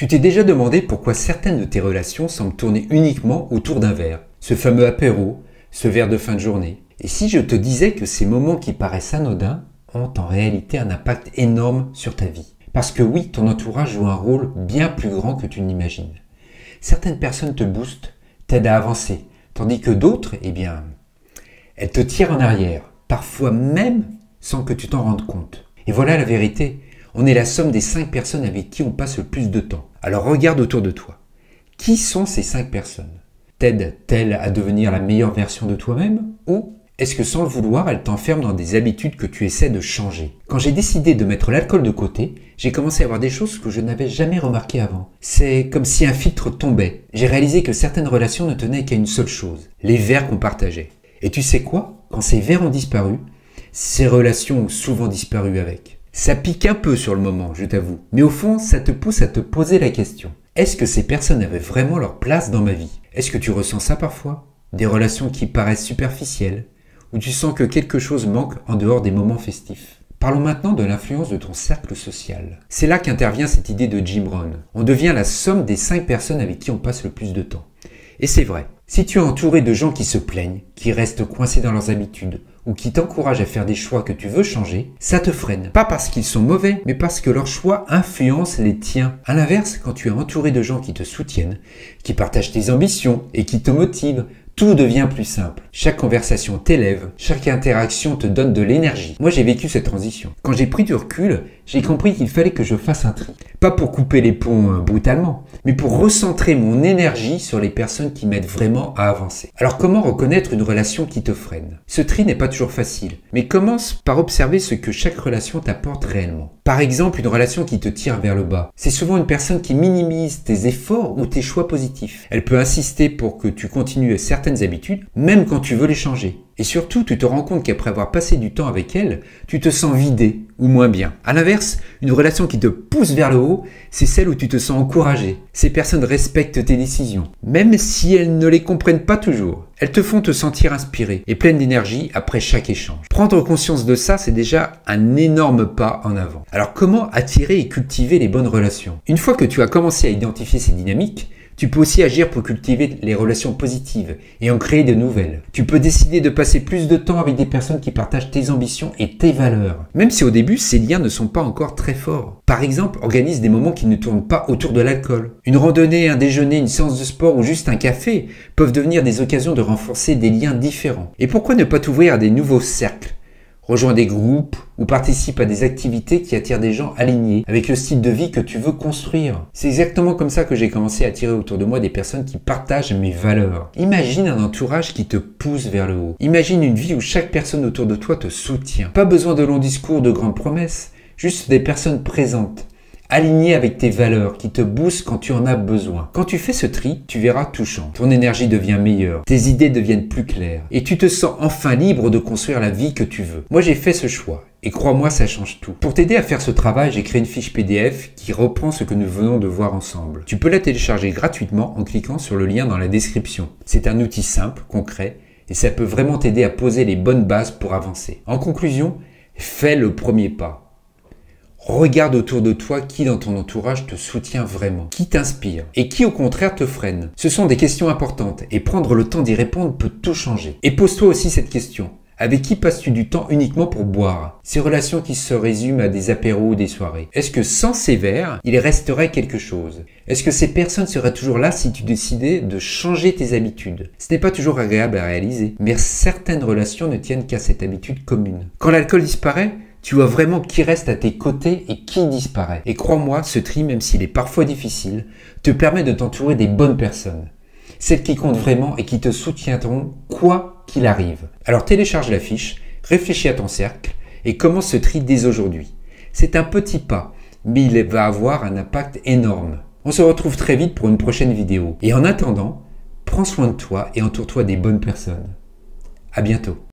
Tu t'es déjà demandé pourquoi certaines de tes relations semblent tourner uniquement autour d'un verre, ce fameux apéro, ce verre de fin de journée. Et si je te disais que ces moments qui paraissent anodins ont en réalité un impact énorme sur ta vie? Parce que oui, ton entourage joue un rôle bien plus grand que tu n'imagines. Certaines personnes te boostent, t'aident à avancer, tandis que d'autres, elles te tirent en arrière, parfois même sans que tu t'en rendes compte. Et voilà la vérité. On est la somme des 5 personnes avec qui on passe le plus de temps. Alors regarde autour de toi. Qui sont ces 5 personnes? T'aident-elles à devenir la meilleure version de toi-même? Ou est-ce que sans le vouloir, elles t'enferment dans des habitudes que tu essaies de changer? Quand j'ai décidé de mettre l'alcool de côté, j'ai commencé à voir des choses que je n'avais jamais remarquées avant. C'est comme si un filtre tombait. J'ai réalisé que certaines relations ne tenaient qu'à une seule chose, les verres qu'on partageait. Et tu sais quoi? Quand ces verres ont disparu, ces relations ont souvent disparu avec. Ça pique un peu sur le moment, je t'avoue. Mais au fond, ça te pousse à te poser la question. Est-ce que ces personnes avaient vraiment leur place dans ma vie? Est-ce que tu ressens ça parfois? Des relations qui paraissent superficielles? Ou tu sens que quelque chose manque en dehors des moments festifs? Parlons maintenant de l'influence de ton cercle social. C'est là qu'intervient cette idée de Jim Rohn. On devient la somme des 5 personnes avec qui on passe le plus de temps. Et c'est vrai. Si tu es entouré de gens qui se plaignent, qui restent coincés dans leurs habitudes, ou qui t'encouragent à faire des choix que tu veux changer, ça te freine. Pas parce qu'ils sont mauvais, mais parce que leurs choix influencent les tiens. À l'inverse, quand tu es entouré de gens qui te soutiennent, qui partagent tes ambitions et qui te motivent, tout devient plus simple. Chaque conversation t'élève, chaque interaction te donne de l'énergie. Moi, j'ai vécu cette transition. Quand j'ai pris du recul, j'ai compris qu'il fallait que je fasse un tri. Pas pour couper les ponts brutalement, mais pour recentrer mon énergie sur les personnes qui m'aident vraiment à avancer. Alors comment reconnaître une relation qui te freine? Ce tri n'est pas toujours facile, mais commence par observer ce que chaque relation t'apporte réellement. Par exemple, une relation qui te tire vers le bas. C'est souvent une personne qui minimise tes efforts ou tes choix positifs. Elle peut insister pour que tu continues certaines habitudes, même quand tu veux les changer. Et surtout, tu te rends compte qu'après avoir passé du temps avec elle, tu te sens vidé ou moins bien. À l'inverse, une relation qui te pousse vers le haut, c'est celle où tu te sens encouragé. Ces personnes respectent tes décisions, même si elles ne les comprennent pas toujours. Elles te font te sentir inspiré et pleine d'énergie après chaque échange. Prendre conscience de ça, c'est déjà un énorme pas en avant. Alors comment attirer et cultiver les bonnes relations? Une fois que tu as commencé à identifier ces dynamiques, tu peux aussi agir pour cultiver les relations positives et en créer de nouvelles. Tu peux décider de passer plus de temps avec des personnes qui partagent tes ambitions et tes valeurs. Même si au début, ces liens ne sont pas encore très forts. Par exemple, organise des moments qui ne tournent pas autour de l'alcool. Une randonnée, un déjeuner, une séance de sport ou juste un café peuvent devenir des occasions de renforcer des liens différents. Et pourquoi ne pas t'ouvrir à des nouveaux cercles? Rejoins des groupes ou participe à des activités qui attirent des gens alignés avec le style de vie que tu veux construire. C'est exactement comme ça que j'ai commencé à attirer autour de moi des personnes qui partagent mes valeurs. Imagine un entourage qui te pousse vers le haut. Imagine une vie où chaque personne autour de toi te soutient. Pas besoin de longs discours, de grandes promesses, juste des personnes présentes, aligné avec tes valeurs, qui te boostent quand tu en as besoin. Quand tu fais ce tri, tu verras tout change. Ton énergie devient meilleure, tes idées deviennent plus claires et tu te sens enfin libre de construire la vie que tu veux. Moi, j'ai fait ce choix et crois-moi, ça change tout. Pour t'aider à faire ce travail, j'ai créé une fiche PDF qui reprend ce que nous venons de voir ensemble. Tu peux la télécharger gratuitement en cliquant sur le lien dans la description. C'est un outil simple, concret et ça peut vraiment t'aider à poser les bonnes bases pour avancer. En conclusion, fais le premier pas. Regarde autour de toi qui dans ton entourage te soutient vraiment, qui t'inspire et qui au contraire te freine. Ce sont des questions importantes et prendre le temps d'y répondre peut tout changer. Et pose-toi aussi cette question. Avec qui passes-tu du temps uniquement pour boire? Ces relations qui se résument à des apéros ou des soirées. Est-ce que sans ces verres, il resterait quelque chose? Est-ce que ces personnes seraient toujours là si tu décidais de changer tes habitudes? Ce n'est pas toujours agréable à réaliser, mais certaines relations ne tiennent qu'à cette habitude commune. Quand l'alcool disparaît, tu vois vraiment qui reste à tes côtés et qui disparaît. Et crois-moi, ce tri, même s'il est parfois difficile, te permet de t'entourer des bonnes personnes. Celles qui comptent vraiment et qui te soutiendront quoi qu'il arrive. Alors télécharge la fiche, réfléchis à ton cercle et commence ce tri dès aujourd'hui. C'est un petit pas, mais il va avoir un impact énorme. On se retrouve très vite pour une prochaine vidéo. Et en attendant, prends soin de toi et entoure-toi des bonnes personnes. À bientôt.